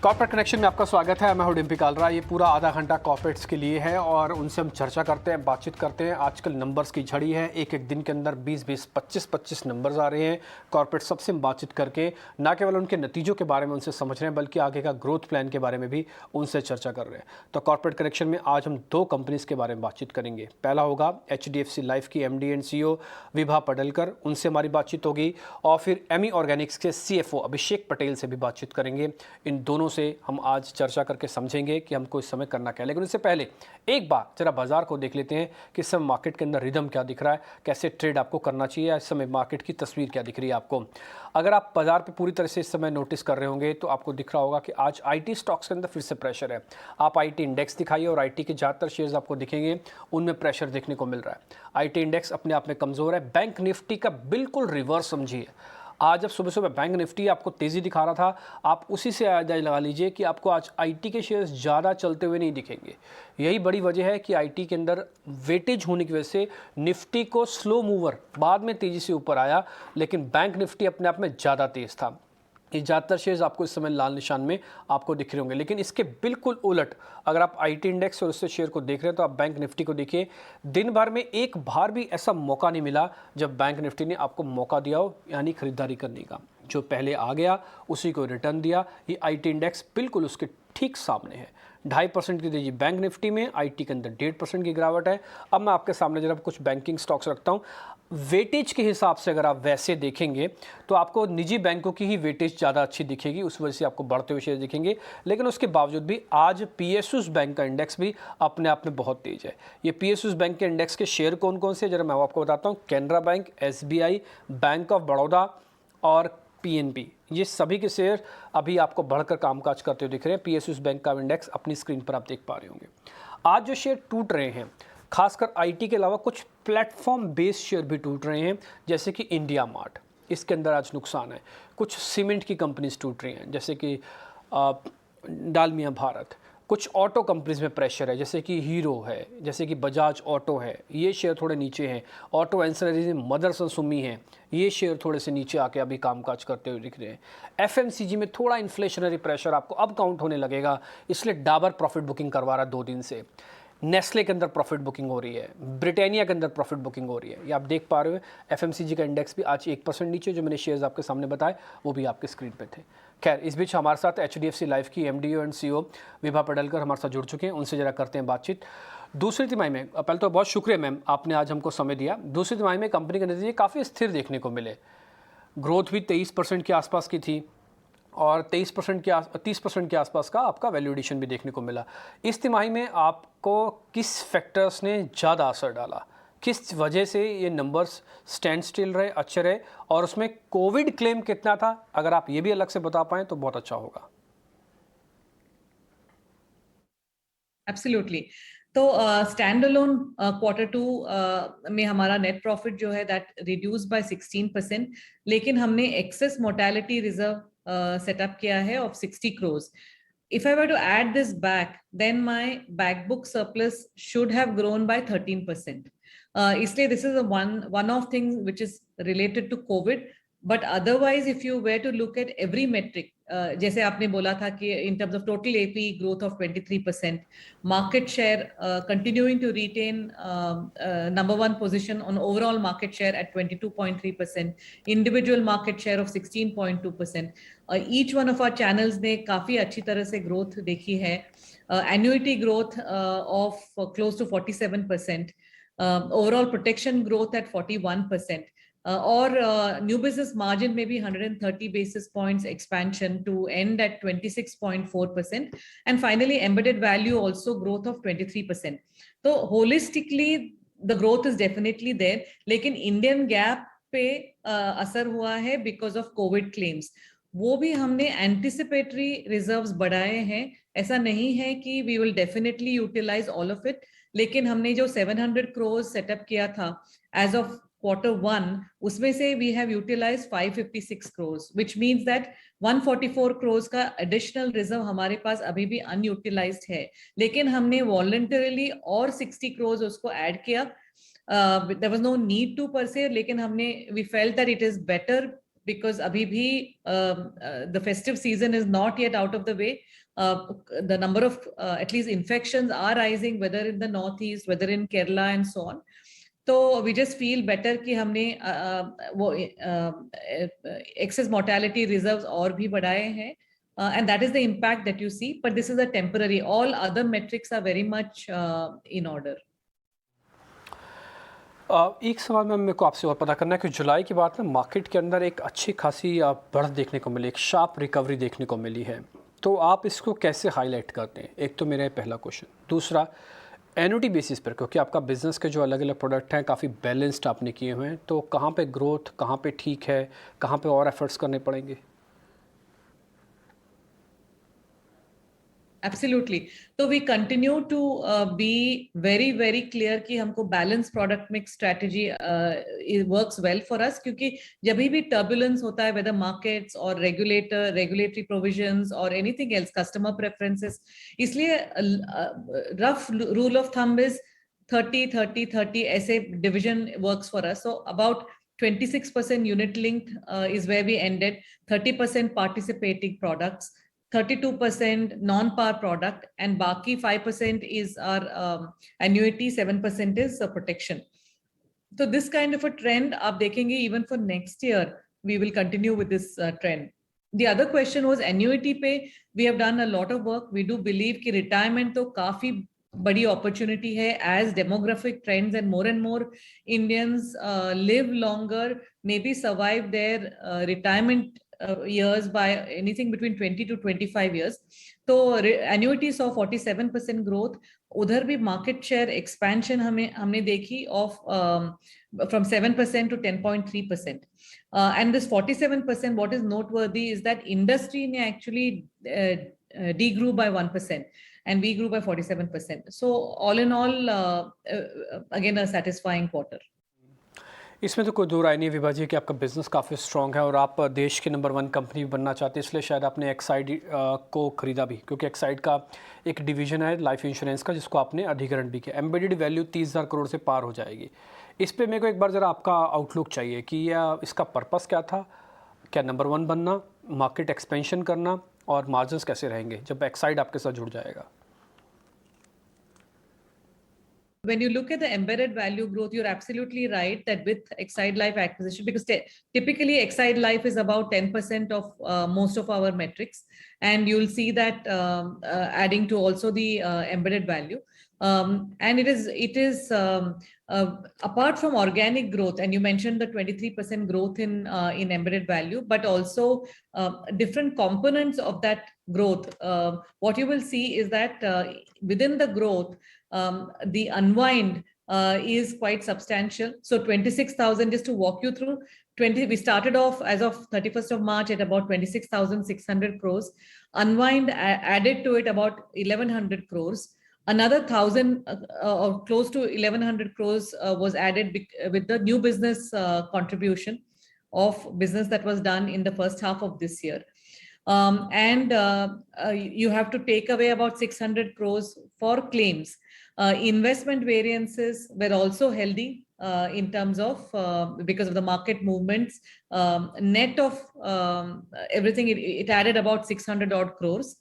Corporate connection में आपका स्वागत है। मैं हूं डिम्पी कालरा। ये पूरा आधा घंटा कॉर्पोरेट्स के लिए है और उनसे हम चर्चा करते हैं, बातचीत करते हैं। आजकल नंबर्स की झड़ी है, एक एक दिन के अंदर 20-20, 25-25 नंबर्स आ रहे हैं। कॉर्पोरेट सबसे हम बातचीत करके ना केवल उनके नतीजों के बारे में उनसे समझ रहे हैं, बल्कि आगे का ग्रोथ प्लान के बारे में भी उनसे चर्चा कर रहे हैं। तो कॉर्पोरेट कनेक्शन में आज हम 2 कंपनीज़ के बारे में बातचीत करेंगे। पहला होगा HDFC लाइफ की MD and CEO Vibha Padalkar, उनसे हमारी बातचीत होगी। और फिर एमी ऑर्गेनिक्स के CFO अभिषेक पटेल से भी बातचीत करेंगे। इन दोनों से हम आज चर्चा करके समझेंगे कि हमको इस समय करना क्या है। लेकिन उससे पहले एक बार जरा बाजार को देख लेते हैं कि इस समय मार्केट के अंदर रिदम क्या दिख रहा है, कैसे ट्रेड आपको करना चाहिए, इस समय मार्केट की तस्वीर क्या दिख रही है आपको। अगर आप बाजार पे पूरी तरह से इस समय नोटिस कर रहे होंगे तो आपको दिख रहा होगा कि आज IT स्टॉक्स के अंदर फिर से प्रेशर है। आप IT इंडेक्स दिखाइए और IT के ज़्यादातर शेयर्स आपको दिखेंगे, उनमें प्रेशर देखने को मिल रहा है। IT इंडेक्स अपने आप में कमज़ोर है। बैंक निफ्टी का बिल्कुल रिवर्स समझिए। आज जब सुबह सुबह बैंक निफ्टी आपको तेज़ी दिखा रहा था, आप उसी से अंदाजा लगा लीजिए कि आपको आज IT के शेयर्स ज़्यादा चलते हुए नहीं दिखेंगे। यही बड़ी वजह है कि IT के अंदर वेटेज होने की वजह से निफ्टी को स्लो मूवर बाद में तेज़ी से ऊपर आया, लेकिन बैंक निफ्टी अपने आप में ज़्यादा तेज़ था। ये ज़्यादातर शेयर्स आपको इस समय लाल निशान में आपको दिख रहे होंगे। लेकिन इसके बिल्कुल उलट अगर आप IT इंडेक्स और उससे शेयर को देख रहे हैं तो आप बैंक निफ्टी को देखिए। दिन भर में एक बार भी ऐसा मौका नहीं मिला जब बैंक निफ्टी ने आपको मौका दिया हो, यानी खरीदारी करने का। जो पहले आ गया उसी को रिटर्न दिया। ये IT इंडेक्स बिल्कुल उसके ठीक सामने है। 2.5% की तेजी बैंक निफ्टी में, IT के अंदर 1.5% की गिरावट है। अब मैं आपके सामने जरा कुछ बैंकिंग स्टॉक्स रखता हूँ। वेटेज के हिसाब से अगर आप वैसे देखेंगे तो आपको निजी बैंकों की ही वेटेज ज़्यादा अच्छी दिखेगी, उस वजह से आपको बढ़ते हुए शेयर दिखेंगे। लेकिन उसके बावजूद भी आज PSUs बैंक का इंडेक्स भी अपने आप में बहुत तेज है। ये PSUs बैंक के इंडेक्स के शेयर कौन कौन से, जरा मैं आपको बताता हूँ। Canara bank, SBI, bank of Baroda और PNB, ये सभी के शेयर अभी आपको बढ़कर कामकाज करते हुए दिख रहे हैं। PSUs बैंक का इंडेक्स अपनी स्क्रीन पर आप देख पा रहे होंगे। आज जो शेयर टूट रहे हैं, खासकर IT के अलावा कुछ प्लेटफॉर्म बेस्ड शेयर भी टूट रहे हैं, जैसे कि इंडिया मार्ट, इसके अंदर आज नुकसान है। कुछ सीमेंट की कंपनीज टूट रही हैं, जैसे कि डालमिया भारत। कुछ ऑटो कंपनीज में प्रेशर है, जैसे कि हीरो है, जैसे कि बजाज ऑटो है, ये शेयर थोड़े नीचे हैं। ऑटो एंसलरीज में मदरसन सुमी है, ये शेयर थोड़े से नीचे आके अभी कामकाज करते हुए दिख रहे हैं। FMCG में थोड़ा इन्फ्लेशनरी प्रेशर आपको अब काउंट होने लगेगा, इसलिए डाबर प्रॉफिट बुकिंग करवा रहा है 2 दिन से। नेस्ले के अंदर प्रॉफिट बुकिंग हो रही है, ब्रिटानिया के अंदर प्रॉफिट बुकिंग हो रही है, ये आप देख पा रहे हो। FMCG का इंडेक्स भी आज 1% नीचे, जो मैंने शेयर्स आपके सामने बताए वो भी आपके स्क्रीन पे थे। खैर, इस बीच हमारे साथ HDFC लाइफ की MD and CEO Vibha Padalkar हमारे साथ जुड़ चुके हैं, उनसे जरा करते हैं बातचीत। दूसरी तिमाही में, पहले तो बहुत शुक्रिया मैम, आपने आज हमको समय दिया। दूसरी तिमाही में कंपनी के नतीजे काफ़ी स्थिर देखने को मिले। ग्रोथ भी 23% के आसपास की थी और 30% के आसपास का आपका वैल्यूएशन भी देखने को मिला। इस तिमाही में आपको किस फैक्टर्स ने ज़्यादा असर डाला, किस वजह से ये नंबर्स स्टैंड स्टिल रहे, अच्छे रहे, और उसमें कोविड क्लेम कितना था, अगर आप ये भी अलग से बता पाएं तो बहुत अच्छा होगा। एब्सोल्युटली। तो स्टैंड अलोन Q2 में हमारा नेट प्रॉफिट जो है दैट रिड्यूस बाय 16%, लेकिन हमने एक्सेस मोर्टेलिटी रिजर्व सेटअप किया है of 60 crores. If I were to add this back, then my back book surplus should have grown by 13%. इसलिए this is a one-off thing which is related to COVID. But otherwise, if you were to look at every metric, जैसे आपने बोला था कि in terms of total AP growth of 23%, market share continuing to retain number 1 position on overall market share at 22.3%, individual market share of 16.2%. Each one of our channels ने काफी अच्छी तरह से growth देखी है. Annuity growth of close to 47%, overall protection growth at 41%. और new business margin में भी 130 basis points expansion to end at 26.4%, and finally embedded value also growth of 23%. तो holistically the growth is definitely there, लेकिन Indian gap पे असर हुआ है because of COVID claims. वो भी हमने एंटिसिपेटरी रिजर्व्स बढ़ाए हैं, ऐसा नहीं है कि we will definitely utilize all of it, लेकिन हमने जो 700 crores सेटअप किया था as of Q1, उसमें से we have utilized 556 crores, which means that 144 crores का additional reserve हमारे पास अभी भी unutilized है, लेकिन हमने voluntarily और 60 crores उसको add किया. There was no need to per se, लेकिन हमने we felt that it is better because abhi bhi the festive season is not yet out of the way. The number of at least infections are rising, whether in the northeast, whether in Kerala and so on. तो we just feel better कि हमने वो excess mortality reserves और भी बढ़ाए हैं, and that is the impact that you see, but this is a temporary. All other metrics are very much in order. एक सवाल में मेरे को आपसे और पता करना है कि जुलाई के बाद ना मार्केट के अंदर एक अच्छी खासी बढ़त देखने को मिली, एक शार्प रिकवरी देखने को मिली है, तो आप इसको कैसे हाईलाइट करते हैं? एक तो मेरा पहला क्वेश्चन। दूसरा, एन्युटी बेसिस पर, क्योंकि आपका बिजनेस के जो अलग अलग प्रोडक्ट हैं काफ़ी बैलेंस्ड आपने किए हुए हैं, तो कहाँ पे ग्रोथ, कहाँ पे ठीक है, कहाँ पे और एफर्ट्स करने पड़ेंगे? Absolutely. So we continue to be very, very clear कि हमको balanced product mix strategy it works well for us, क्योंकि जब भी turbulence होता है, whether markets or regulatory provisions or anything else, customer preferences, इसलिए rough rule of thumb is 30-30-30 ऐसे division works for us. So about 26% unit linked is where we ended, 30% participating products, 32% non-par product, and baki 5% is our annuity, 7% is protection. So this kind of a trend aap dekhenge even for next year, we will continue with this trend. The other question was annuity pay. We have done a lot of work. We do believe कि retirement तो काफी बड़ी opportunity है as demographic trends and more Indians live longer, maybe survive their retirement years by anything between 20 to 25 years. So annuity saw 47% growth. उधर भी market share expansion हमने देखी of from 7% to 10.3%. And this 47%, what is noteworthy is that industry ने actually degrew by 1%. And we grew by 47%. So all in all, again, a satisfying quarter. इसमें तो कोई दो राय नहीं विभा जी कि आपका बिज़नेस काफ़ी स्ट्रॉन्ग है और आप देश के नंबर 1 कंपनी बनना चाहते हैं, इसलिए शायद आपने एक्साइड को ख़रीदा भी, क्योंकि एक्साइड का एक डिवीज़न है लाइफ इंश्योरेंस का जिसको आपने अधिग्रहण भी किया। एम्बेडेड वैल्यू 30,000 करोड़ से पार हो जाएगी। इस पर मेरे को एक बार ज़रा आपका आउटलुक चाहिए कि इसका पर्पस क्या था, क्या नंबर 1 बनना, मार्केट एक्सपेंशन करना, और मार्जिन्स कैसे रहेंगे जब एक्साइड आपके साथ जुड़ जाएगा? When you look at the embedded value growth, you're absolutely right that with Exide Life acquisition, because typically Exide Life is about 10% of most of our metrics, and you'll see that adding to also the embedded value. And it is apart from organic growth, and you mentioned the 23% growth in embedded value, but also different components of that growth. What you will see is that within the growth, the unwind is quite substantial. So 26,000, just to walk you through, we started off as of 31st of March at about 26,600 crores. Unwind added to it about 1,100 crores. Another 1,000 or close to 1,100 crores was added with the new business contribution of business that was done in the first half of this year. And you have to take away about 600 crores for claims. Investment variances were also healthy in terms of because of the market movements. Net of everything, it added about 600 odd crores.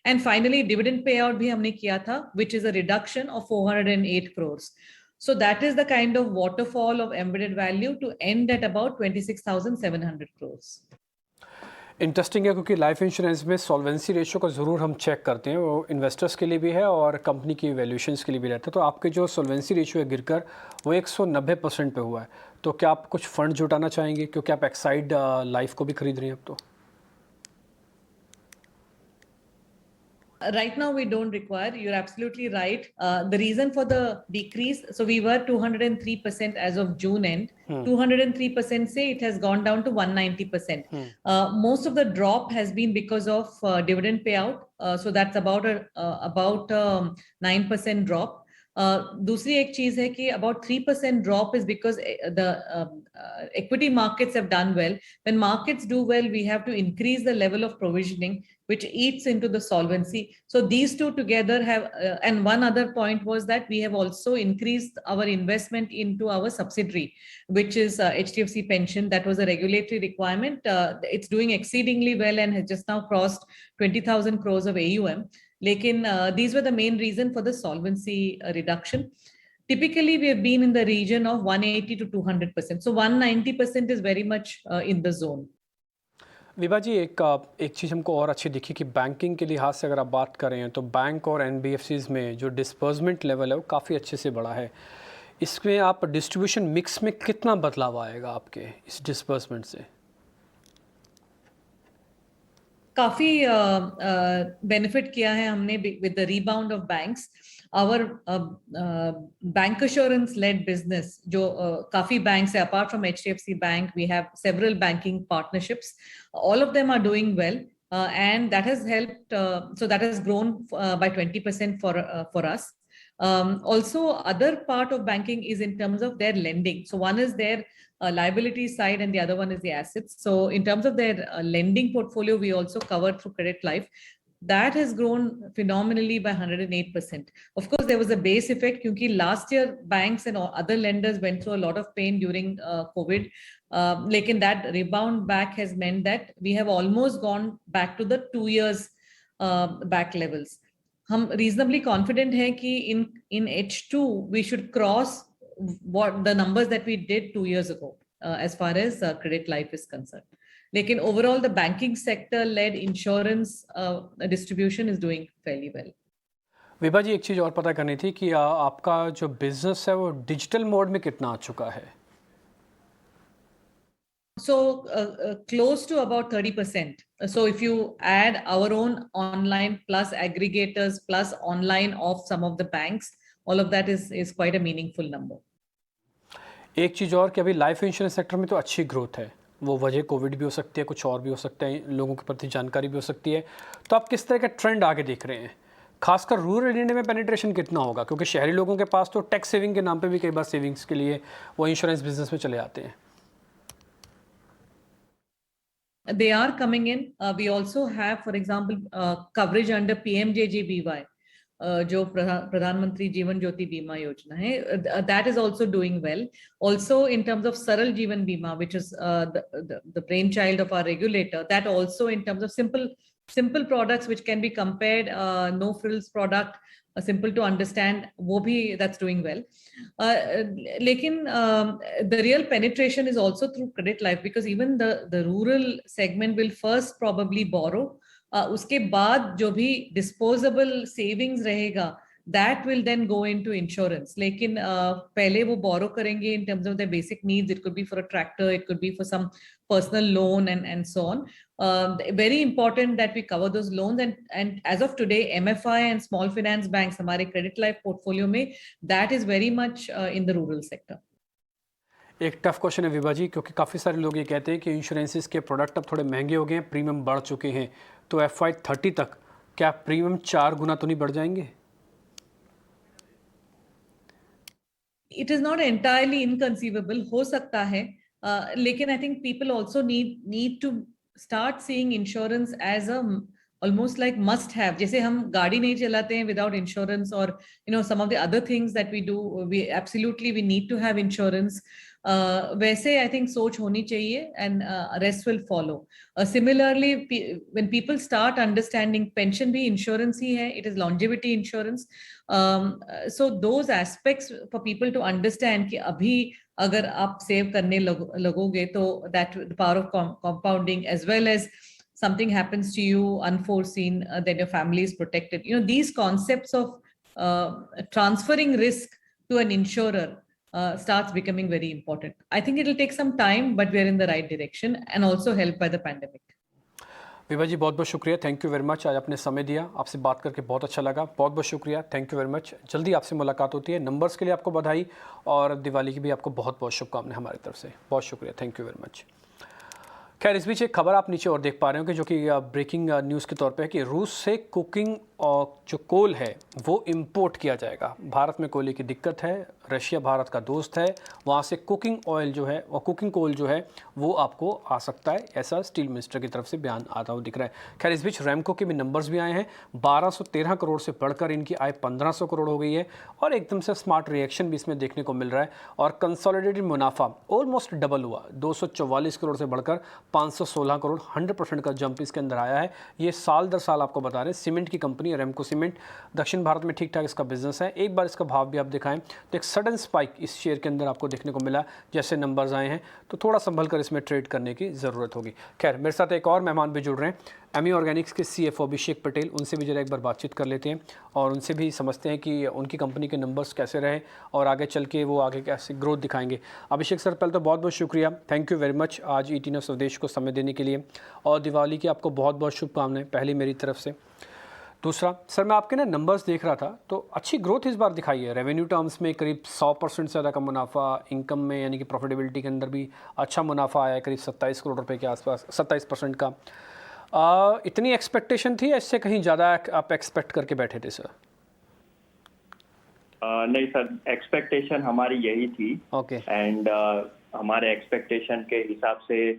And finally, dividend payout bhi humne kiya tha, which is a reduction of 408 crores. So that is the kind of waterfall of embedded value to end at about 26,700 crores. Interesting है क्योंकि life insurance में solvency ratio को ज़रूर हम check करते हैं, वो investors के लिए भी है और कंपनी की वैल्यूएशंस के लिए भी रहता है। तो आपके जो सॉल्वेंसी रेशियो है गिरकर वो 190% पे हुआ है, तो क्या आप कुछ फंड जुटाना चाहेंगे क्योंकि आप एक्साइड लाइफ को भी खरीद रही हैं अब? तो Right now, we don't require. You're absolutely right. The reason for the decrease, so we were 203% as of June end. 203% say it has gone down to 190%. Most of the drop has been because of dividend payout. So that's about 9% drop. दूसरी एक चीज है कि about 3% drop is because the equity markets have done well. When markets do well, we have to increase the level of provisioning, which eats into the solvency. So these two together have, and one other point was that we have also increased our investment into our subsidiary, which is HDFC Pension. That was a regulatory requirement. It's doing exceedingly well and has just now crossed 20,000 crores of AUM. Lekin these were the main reason for the solvency reduction. Typically, we have been in the region of 180 to 200%. So 190% is very much in the zone. Vibha जी, एक चीज़ हमको और अच्छी दिखी कि banking के लिहाज से अगर आप बात करें तो बैंक और एनबीएफसीज़ में जो डिस्बर्समेंट लेवल है वो काफ़ी अच्छे से बढ़ा है। इसमें आप डिस्ट्रीब्यूशन मिक्स में कितना बदलाव आएगा आपके इस डिस्बर्समेंट से? काफी बेनिफिट किया है हमने with the rebound of banks. Our bank assurance led business, जो काफी banks है, apart from HDFC Bank, we have several banking partnerships. All of them are doing well, and that has helped. So that has grown by 20% for us. Also, other part of banking is in terms of their lending. So one is their liability side, and the other one is the assets. So in terms of their lending portfolio, we also cover through Credit Life. That has grown phenomenally by 108%. Of course, there was a base effect because last year banks and other lenders went through a lot of pain during COVID. Lekin that rebound back has meant that we have almost gone back to the 2 years back levels. हम reasonably confident हैं कि in H2 we should cross what the numbers that we did 2 years ago as far as Credit Life is concerned. लेकिन overall the banking sector led insurance distribution is doing fairly well. Vibha जी, एक चीज़ और पता करनी थी कि आपका जो business है वो डिजिटल मोड में कितना आ चुका है? So close to about 30%. So if you add our own online plus aggregators plus online of some of the banks, all of that is quite a meaningful number. एक चीज़ और कि अभी लाइफ इंश्योरेंस सेक्टर में तो अच्छी growth है, वो वजह कोविड भी हो सकती है, कुछ और भी हो सकता है, लोगों के प्रति जानकारी भी हो सकती है। तो आप किस तरह का ट्रेंड आगे देख रहे हैं? खासकर रूरल इंडिया में पेनिट्रेशन कितना होगा, क्योंकि शहरी लोगों के पास तो टैक्स सेविंग के नाम पे भी कई बार सेविंग्स के लिए वो इंश्योरेंस बिजनेस में चले आते हैं। They are coming in. We also have, for example, coverage under PMJJBY, जो प्रधानमंत्री जीवन ज्योति बीमा योजना है, that is also doing well. Also in terms of Saral Jeevan Bima, which is the brainchild of our regulator, that also in terms of simple products which can be compared, no frills product, simple to understand, वो भी that's doing well. लेकिन the real penetration is also through Credit Life, because even the rural segment will first probably borrow. उसके बाद जो भी disposable savings रहेगा, that will then go into insurance. लेकिन पहले वो borrow करेंगे in terms of their basic needs. It could be for a tractor, it could be for some personal loan and so on. Very important that we cover those loans, and as of today MFI and small finance banks हमारे Credit Life portfolio में, that is very much in the rural sector. एक tough question है विभा जी, क्योंकि काफ़ी सारे लोग ये कहते हैं कि इंश्योरेंसेस के प्रोडक्ट अब थोड़े महंगे हो गए हैं, प्रीमियम बढ़ चुके हैं, तो FY30 तक क्या प्रीमियम 4 गुना तो नहीं बढ़ जाएंगे? It is not entirely inconceivable, हो सकता है, लेकिन I think people also need to start seeing insurance as a almost like must have. जैसे हम गाड़ी नहीं चलाते हैं without insurance, or some of the other things that we do, we need to have insurance. वैसे I think सोच होनी चाहिए, and rest will follow. Similarly, when people start understanding pension भी insurance ही है, it is longevity insurance. So those aspects for people to understand कि अभी अगर आप सेव करने लगोगे तो that the power of compounding, as well as something happens to you unforeseen, then your family is protected. These concepts of transferring risk to an insurer starts becoming very important. I think it will take some time, but we are in the right direction, and also helped by the pandemic. Vibha जी, बहुत बहुत शुक्रिया, thank you very much, आज आपने समय दिया, आपसे बात करके बहुत अच्छा लगा, बहुत बहुत शुक्रिया, थैंक यू वेरी मच। जल्दी आपसे मुलाकात होती है। नंबर्स के लिए आपको बधाई, और दिवाली की भी आपको बहुत बहुत शुभकामनाएं हमारी तरफ से। बहुत शुक्रिया, थैंक यू वेरी मच। खैर इस बीच एक खबर आप नीचे और देख पा रहे हो कि जो कि ब्रेकिंग न्यूज़ के तौर पे है कि रूस से कुकिंग और जो कोल है वो इंपोर्ट किया जाएगा। भारत में कोयले की दिक्कत है, रशिया भारत का दोस्त है, वहाँ से कुकिंग ऑयल जो है और कुकिंग कोल जो है वो आपको आ सकता है, ऐसा स्टील मिनिस्टर की तरफ से बयान आता हुआ दिख रहा है। खैर इस बीच रैमको के भी नंबर्स भी आए हैं, 1213 करोड़ से बढ़कर इनकी आय 1500 करोड़ हो गई है और एकदम से स्मार्ट रिएक्शन भी इसमें देखने को मिल रहा है और कंसोलिडेटेड मुनाफा ऑलमोस्ट डबल हुआ, 244 करोड़ से बढ़कर 516 करोड़, 100% का जंप इसके अंदर आया है। ये साल दर साल आपको बता रहे हैं, सीमेंट की कंपनी रैमको सीमेंट दक्षिण भारत में ठीक ठाक इसका बिजनेस है। एक बार इसका भाव भी आप दिखाएं तो एक सडन स्पाइक इस शेयर के अंदर आपको देखने को मिला, जैसे नंबर्स आए हैं तो थोड़ा संभल कर इसमें ट्रेड करने की ज़रूरत होगी। खैर मेरे साथ एक और मेहमान भी जुड़ रहे हैं, एमी ऑर्गेनिक्स के CFO अभिषेक पटेल, उनसे भी जरा एक बार बातचीत कर लेते हैं और उनसे भी समझते हैं कि उनकी कंपनी के नंबर्स कैसे रहे और आगे चल के वो आगे कैसे ग्रोथ दिखाएंगे। अभिषेक सर पहले तो बहुत बहुत शुक्रिया, थैंक यू वेरी मच आज ET स्वदेश को समय देने के लिए और दिवाली की आपको बहुत बहुत शुभकामनाएं पहली मेरी तरफ से। दूसरा सर मैं आपके ना नंबर्स देख रहा था तो अच्छी ग्रोथ इस बार दिखाई है, रेवेन्यू टर्म्स में करीब 100% से ज़्यादा का मुनाफा, इनकम में यानी कि प्रॉफिटेबिलिटी के अंदर भी अच्छा मुनाफा आया है करीब 27 करोड़ रुपए के आसपास, 27% का। इतनी एक्सपेक्टेशन थी, इससे कहीं ज़्यादा आप एक्सपेक्ट करके बैठे थे सर? नहीं सर, एक्सपेक्टेशन हमारी यही थी। ओके। एंड हमारे एक्सपेक्टेशन के हिसाब से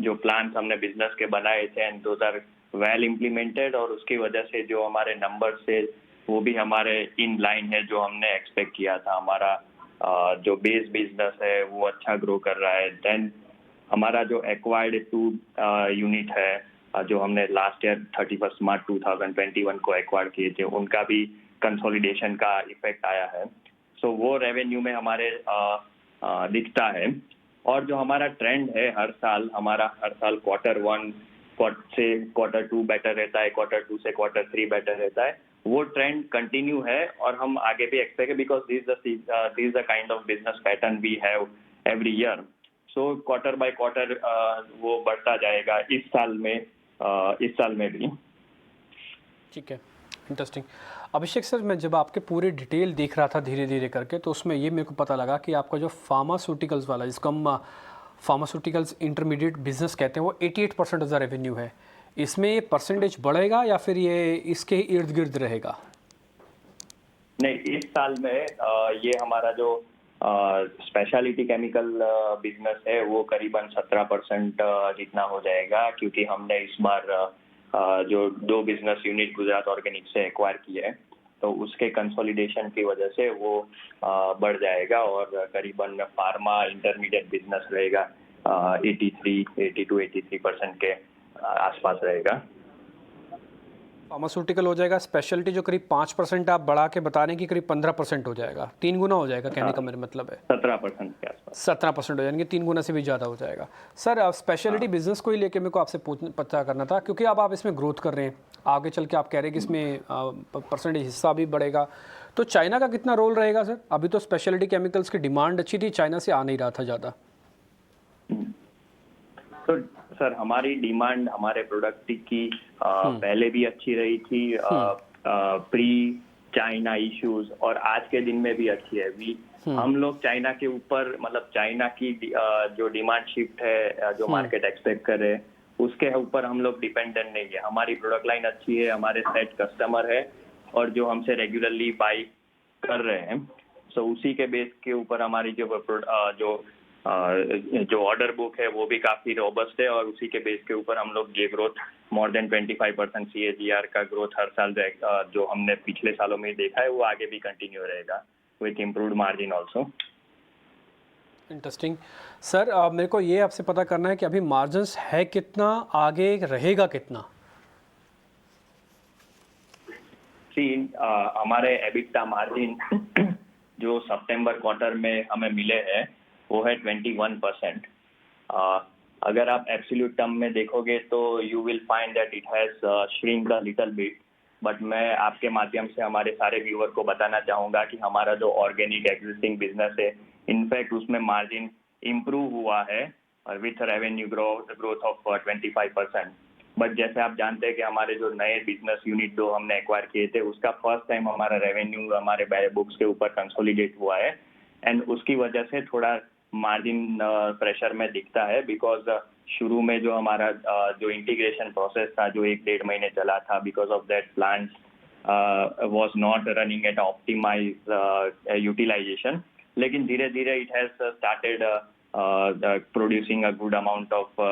जो प्लान हमने बिजनेस के बनाए थे and those are well implemented और उसकी वजह से जो हमारे नंबर से वो भी हमारे इन लाइन है जो हमने एक्सपेक्ट किया था। हमारा जो बेस बिजनेस है वो अच्छा ग्रो कर रहा है। देन हमारा जो एक्वायर्ड 2 यूनिट है जो हमने लास्ट ईयर 31 मार्च 2021 को एक्वायर किए थे, उनका भी कंसोलिडेशन का इफेक्ट आया है। सो वो रेवेन्यू में हमारे दिखता है। और जो हमारा ट्रेंड है हमारा हर साल Q1 से Q2 बेटर रहता है, Q2 से Q3 बेटर रहता है, वो ट्रेंड कंटिन्यू है और हम आगे भी एक्सपेक्ट है because this is the kind of business pattern we have every year. So quarter by quarter वो बढ़ता जाएगा इस साल में भी। ठीक है, इंटरेस्टिंग। अभिषेक सर मैं जब आपके पूरे डिटेल देख रहा था धीरे धीरे करके तो उसमें ये मेरे को पता लगा कि आपका जो फार्मास्यूटिकल्स वाला, जिसको हम फार्मास्यूटिकल्स इंटरमीडिएट बिजनेस कहते हैं, वो 88% ऑफ द रेवेन्यू है। इसमें ये परसेंटेज बढ़ेगा या फिर ये इसके इर्द गिर्द रहेगा? नहीं, इस साल में ये हमारा जो स्पेशलिटी केमिकल बिजनेस है वो करीबन 17% जितना हो जाएगा, क्योंकि हमने इस बार जो 2 बिजनेस यूनिट गुजरात ऑर्गेनिक से एक्वायर किए हैं तो उसके कंसोलिडेशन की वजह से वो बढ़ जाएगा और करीबन फार्मा इंटरमीडिएट बिजनेस रहेगा 82-83% के आसपास रहेगा। फार्मास्यूटिकल हो जाएगा, स्पेशलिटी जो करीब 5% आप बढ़ा के बता रहे हैं कि करीब 15% हो जाएगा, 3 गुना हो जाएगा, कहने का मेरा मतलब है 17% के आसपास। 17% हो जाएंगे, 3 गुना से भी ज़्यादा हो जाएगा। सर अब स्पेशलिटी बिजनेस को ही लेके मेरे को आपसे पता करना था, क्योंकि अब आप इसमें ग्रोथ कर रहे हैं, आगे चल के आप कह रहे हैं कि इसमें परसेंटेज हिस्सा भी बढ़ेगा, तो चाइना का कितना रोल रहेगा सर? अभी तो स्पेशलिटी केमिकल्स की डिमांड अच्छी थी, चाइना से आ नहीं रहा था ज़्यादा। तो सर हमारी डिमांड हमारे प्रोडक्ट की पहले भी अच्छी रही थी प्री चाइना इश्यूज और आज के दिन में भी अच्छी है। हम लोग चाइना के ऊपर मतलब चाइना की जो डिमांड शिफ्ट है जो मार्केट एक्सपेक्ट कर रहे हैं उसके ऊपर हम लोग डिपेंडेंट नहीं है। हमारी प्रोडक्ट लाइन अच्छी है, हमारे सेट कस्टमर है और जो हमसे रेगुलरली बाई कर रहे हैं, सो उसी के बेस के ऊपर हमारी जो ऑर्डर बुक है वो भी काफी रोबस्ट है और उसी के बेस के ऊपर हम लोग ये ग्रोथ मोर देन 25% CAGR का ग्रोथ हर साल जो हमने पिछले सालों में देखा है वो आगे भी कंटिन्यू रहेगा with improved margin also. Interesting sir, मेरे को ये आपसे पता करना है कि अभी मार्जिन्स है कितना, आगे रहेगा कितना? हमारे EBITDA मार्जिन जो सितंबर क्वार्टर में हमें मिले हैं वो है 21%। अगर आप एब्सोल्यूट टर्म में देखोगे तो you will find that it has shrink a little bit, but मैं आपके माध्यम से हमारे सारे व्यूअर को बताना चाहूँगा कि हमारा जो ऑर्गेनिक एग्जिस्टिंग बिजनेस है इनफैक्ट उसमें मार्जिन इम्प्रूव हुआ है और with revenue growth of 25%। But जैसे आप जानते हैं कि हमारे जो नए बिजनेस यूनिट जो हमने एक्वायर किए थे उसका फर्स्ट टाइम हमारा रेवेन्यू हमारे बुक्स के ऊपर कंसोलिडेट हुआ है एंड उसकी वजह से थोड़ा मार्जिन प्रेशर में दिखता है बिकॉज शुरू में जो हमारा जो इंटीग्रेशन प्रोसेस था जो 1-1.5 महीने चला था, because of that plant was not running at optimized utilization. लेकिन धीरे धीरे it has started producing a good amount of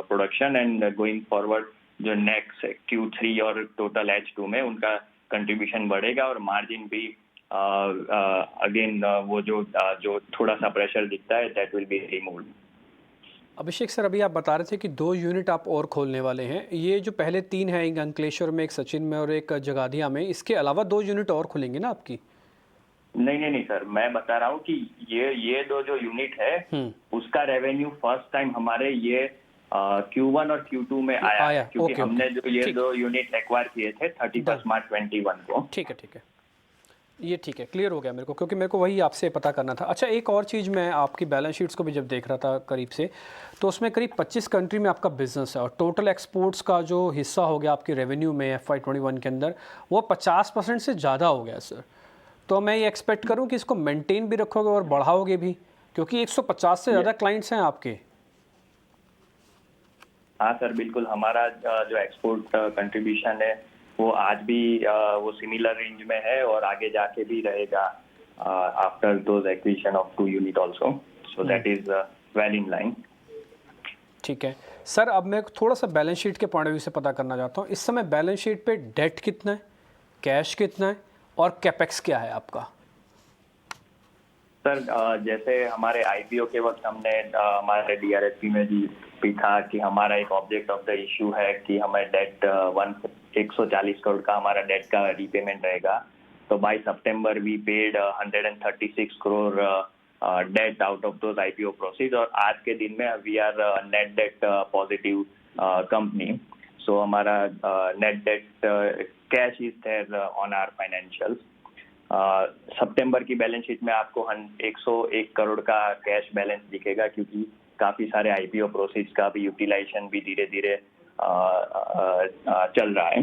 production, and going forward जो next Q3 और total H2 में उनका contribution बढ़ेगा और margin भी again वो जो थोड़ा सा pressure दिखता है that will be removed. Abhishek sir, अभी आप बता रहे थे कि 2 यूनिट आप और खोलने वाले हैं। ये जो पहले 3 हैं, एक अंकलेश्वर में, एक सचिन में और एक जगाधिया में, इसके अलावा 2 यूनिट और खुलेंगे ना आपकी? नहीं सर, मैं बता रहा हूँ कि ये 2 जो यूनिट है उसका रेवेन्यू फर्स्ट टाइम हमारे ये Q1 और Q2 में आया है, क्योंकि हमने जो ये 2 यूनिट एक्वायर किए थे 31 मार्च 21 को। ठीक है, ये ठीक है, क्लियर हो गया मेरे को, क्योंकि मेरे को वही आपसे पता करना था। अच्छा, एक और चीज़, मैं आपकी बैलेंस शीट्स को भी जब देख रहा था करीब से, तो उसमें करीब 25 कंट्री में आपका बिजनेस है और टोटल एक्सपोर्ट्स का जो हिस्सा हो गया आपके रेवेन्यू में FY21 के अंदर वो 50% से ज़्यादा हो गया सर। तो मैं ये एक्सपेक्ट करूँ कि इसको मेंटेन भी रखोगे और बढ़ाओगे भी, क्योंकि 150 से ज़्यादा क्लाइंट्स हैं आपके। हाँ सर, बिल्कुल। हमारा जो एक्सपोर्ट कंट्रीब्यूशन है वो आज भी वो सिमिलर रेंज में है और आगे जाके भी रहेगा after those acquisition of 2 unit also, so that is well in line. ठीक है सर, अब मैं थोड़ा सा बैलेंस शीट के पॉइंट ऑफ व्यू से पता करना चाहता हूँ, इस समय बैलेंस शीट पे डेट कितना है, कैश कितना है और कैपेक्स क्या है आपका? सर, जैसे हमारे आईपीओ के वक्त हमने हमारे डीआरएसपी में भी था कि हमारा एक ऑब्जेक्ट ऑफ द इशू है कि हमें डेट 140 करोड़ का हमारा डेट का रीपेमेंट रहेगा। तो by September we paid 136 crore debt out of those IPO proceed, और आज के दिन में we are net debt positive company. So हमारा net debt cash is there on our financials. सितंबर की बैलेंस शीट में आपको 101 करोड़ का कैश बैलेंस दिखेगा, क्योंकि काफी सारे आईपीओ प्रोसीड्स का भी यूटिलाइजेशन भी धीरे धीरे चल रहा है।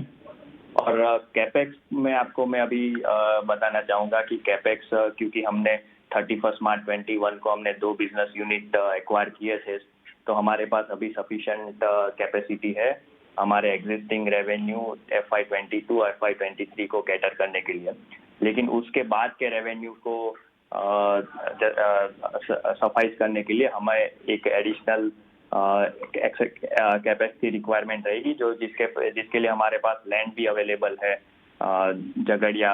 और कैपेक्स में आपको मैं अभी बताना चाहूँगा कि कैपेक्स, क्योंकि हमने 31 मार्च 21 को हमने 2 बिजनेस यूनिट एक्वायर किए थे, तो हमारे पास अभी सफिशिएंट कैपेसिटी है हमारे एग्जिस्टिंग रेवेन्यू FY22 और FY23 को कैटर करने के लिए। लेकिन उसके बाद के रेवेन्यू को सफाइज करने के लिए हमें एक एडिशनल कैपेसिटी रिक्वायरमेंट रहेगी, जो जिसके लिए हमारे पास लैंड भी अवेलेबल है झगड़िया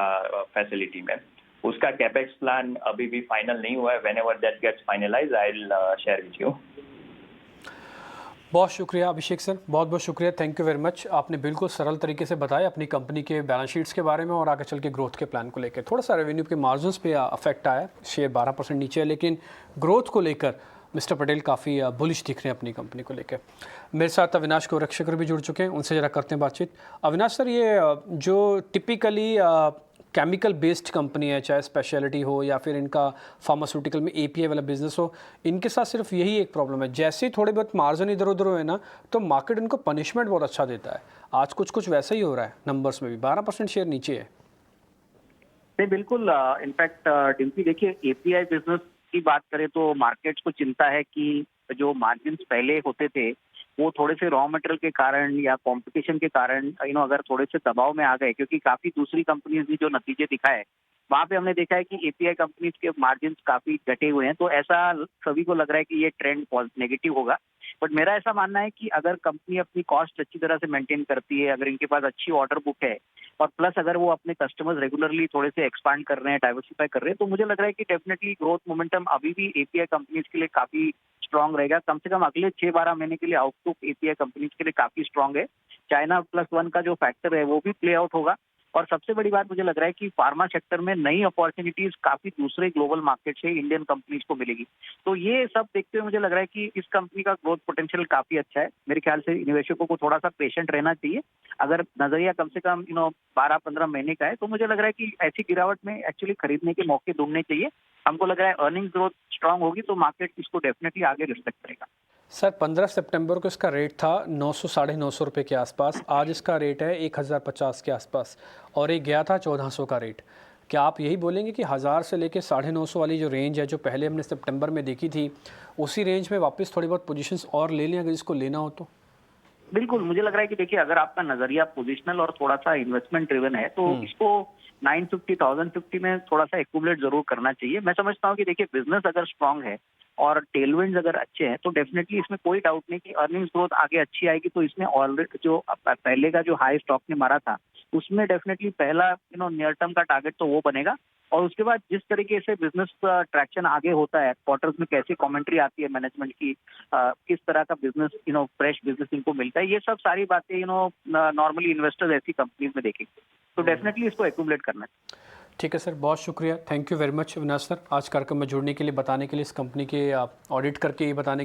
फैसिलिटी में। उसका कैपेक्स प्लान अभी भी फाइनल नहीं हुआ है। Whenever that gets finalised I will share with you. बहुत शुक्रिया अभिषेक सर, बहुत बहुत शुक्रिया, थैंक यू वेरी मच। आपने बिल्कुल सरल तरीके से बताया अपनी कंपनी के बैलेंस शीट्स के बारे में और आगे चल के ग्रोथ के प्लान को लेकर। थोड़ा सा रेवेन्यू के मार्जिन्स पे अफेक्ट आया, शेयर 12% नीचे है, लेकिन ग्रोथ को लेकर मिस्टर पटेल काफ़ी बुलिश दिख रहे हैं अपनी कंपनी को लेकर। मेरे साथ अविनाश गोरक्षकर भी जुड़ चुके हैं, उनसे ज़रा करते हैं बातचीत। अविनाश सर, ये जो टिपिकली केमिकल बेस्ड कंपनी है, चाहे स्पेशलिटी हो या फिर इनका फार्मास्यूटिकल में API वाला बिजनेस हो, इनके साथ सिर्फ यही एक प्रॉब्लम है, जैसे ही थोड़े बहुत मार्जिन इधर उधर हुए ना तो मार्केट इनको पनिशमेंट बहुत अच्छा देता है। आज कुछ वैसा ही हो रहा है, नंबर्स में भी 12% शेयर नीचे है। नहीं, बिल्कुल। इनफैक्ट डिम्पी, देखिए, API बिजनेस की बात करें तो मार्केट्स को चिंता है कि जो मार्जिन पहले होते थे वो थोड़े से रॉ मटेरियल के कारण या कंपटीशन के कारण अगर थोड़े से दबाव में आ गए, क्योंकि काफी दूसरी कंपनीज ने जो नतीजे दिखाए वहां पे हमने देखा है कि API कंपनीज के मार्जिन काफी घटे हुए हैं। तो ऐसा सभी को लग रहा है कि ये ट्रेंड नेगेटिव होगा। बट मेरा ऐसा मानना है कि अगर कंपनी अपनी कॉस्ट अच्छी तरह से मेंटेन करती है, अगर इनके पास अच्छी ऑर्डर बुक है और प्लस अगर वो अपने कस्टमर्स रेगुलरली थोड़े से एक्सपांड कर रहे हैं, डाइवर्सिफाई कर रहे हैं, तो मुझे लग रहा है कि डेफिनेटली ग्रोथ मोमेंटम अभी भी API कंपनीज के लिए काफी स्ट्रांग रहेगा। कम से कम अगले 6-12 महीने के लिए आउटलुक API कंपनीज के लिए काफी स्ट्रांग है। चाइना +1 का जो फैक्टर है वो भी प्ले आउट होगा। और सबसे बड़ी बात मुझे लग रहा है कि फार्मा सेक्टर में नई अपॉर्चुनिटीज काफी दूसरे ग्लोबल मार्केट से इंडियन कंपनीज को मिलेगी। तो ये सब देखते हुए मुझे लग रहा है कि इस कंपनी का ग्रोथ पोटेंशियल काफी अच्छा है। मेरे ख्याल से निवेशकों को थोड़ा सा पेशेंट रहना चाहिए। अगर नजरिया कम से कम 12-15 महीने का है तो मुझे लग रहा है कि ऐसी गिरावट में एक्चुअली खरीदने के मौके ढूंढने चाहिए। हमको लग रहा है अर्निंग ग्रोथ स्ट्रांग होगी तो मार्केट इसको डेफिनेटली आगे रिस्पेक्ट करेगा। सर, 15 सितंबर को इसका रेट था 900-950 रुपये के आसपास, आज इसका रेट है 1050 के आसपास और एक गया था 1400 का रेट। क्या आप यही बोलेंगे कि 1000 से लेके 950 वाली जो रेंज है जो पहले हमने सितंबर में देखी थी, उसी रेंज में वापस थोड़ी बहुत पोजीशंस और ले लें अगर इसको लेना हो तो? बिल्कुल, मुझे लग रहा है कि देखिए अगर आपका नजरिया पोजिशनल और थोड़ा सा इन्वेस्टमेंट ड्रिवन है तो इसको 950 1050 में थोड़ा सा एक्यूमुलेट जरूर करना चाहिए। मैं समझता हूँ कि देखिए बिजनेस अगर स्ट्रांग है और टेलविंड्स अगर अच्छे हैं तो डेफिनेटली इसमें कोई डाउट नहीं कि अर्निंग्स ग्रोथ आगे अच्छी आएगी। तो इसमें ऑलरेडी जो पहले का जो हाई स्टॉक ने मारा था उसमें डेफिनेटली पहला नियर टर्म का टारगेट तो वो बनेगा। और उसके बाद जिस तरीके से बिजनेस ट्रैक्शन आगे होता है, क्वार्टर्स में कैसी कमेंट्री आती है मैनेजमेंट की, किस तरह का बिजनेस फ्रेश बिजनेस इनको मिलता है, ये सब सारी बातें नॉर्मली इन्वेस्टर्स ऐसी कंपनीज में देखेंगे। तो डेफिनेटली इसको एक्यूमुलेट करना है। ठीक है सर, बहुत शुक्रिया, thank you very much Avinash sir, आज कार्यक्रम में जुड़ने के लिए, बताने के लिए, इस कंपनी के ऑडिट करके ये बताने